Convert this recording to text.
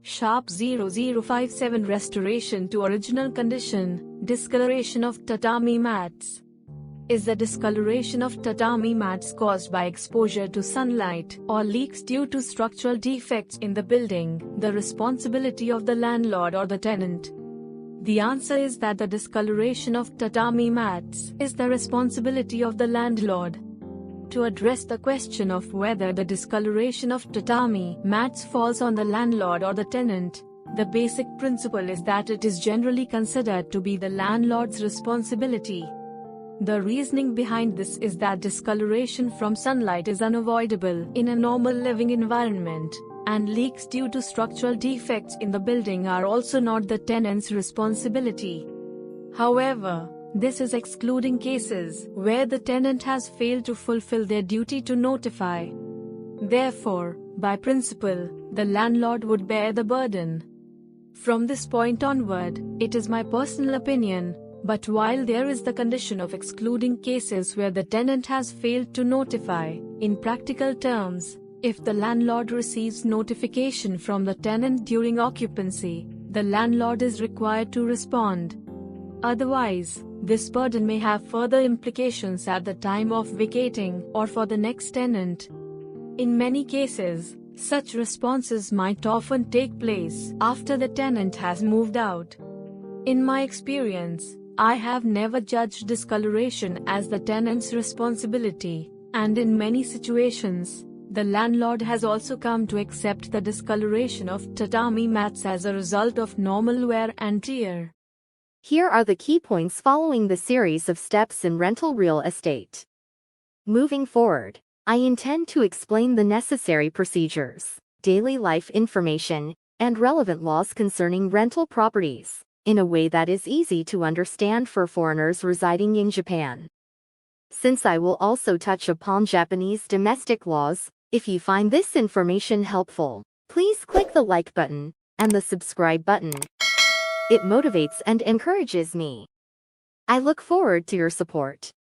Sharp 0057 Restoration to original condition, discoloration of tatami mats. Is the discoloration of tatami mats caused by exposure to sunlight or leaks due to structural defects in the building the responsibility of the landlord or the tenant? The answer is that the discoloration of tatami mats is the responsibility of the landlord. To address the question of whether the discoloration of tatami mats falls on the landlord or the tenant, the basic principle is that it is generally considered to be the landlord's responsibility. The reasoning behind this is that discoloration from sunlight is unavoidable in a normal living environment, and leaks due to structural defects in the building are also not the tenant's responsibility. However, this is excluding cases where the tenant has failed to fulfill their duty to notify. Therefore, by principle, the landlord would bear the burden. From this point onward, it is my personal opinion, but while there is the condition of excluding cases where the tenant has failed to notify, in practical terms, if the landlord receives notification from the tenant during occupancy, the landlord is required to respond. Otherwise, this burden may have further implications at the time of vacating or for the next tenant. In many cases, such responses might often take place after the tenant has moved out. In my experience, I have never judged discoloration as the tenant's responsibility, and in many situations, the landlord has also come to accept the discoloration of tatami mats as a result of normal wear and tear. Here are the key points following the series of steps in rental real estate. Moving forward, I intend to explain the necessary procedures, daily life information, and relevant laws concerning rental properties, in a way that is easy to understand for foreigners residing in Japan. Since I will also touch upon Japanese domestic laws, if you find this information helpful, please click the like button and the subscribe button. It motivates and encourages me. I look forward to your support.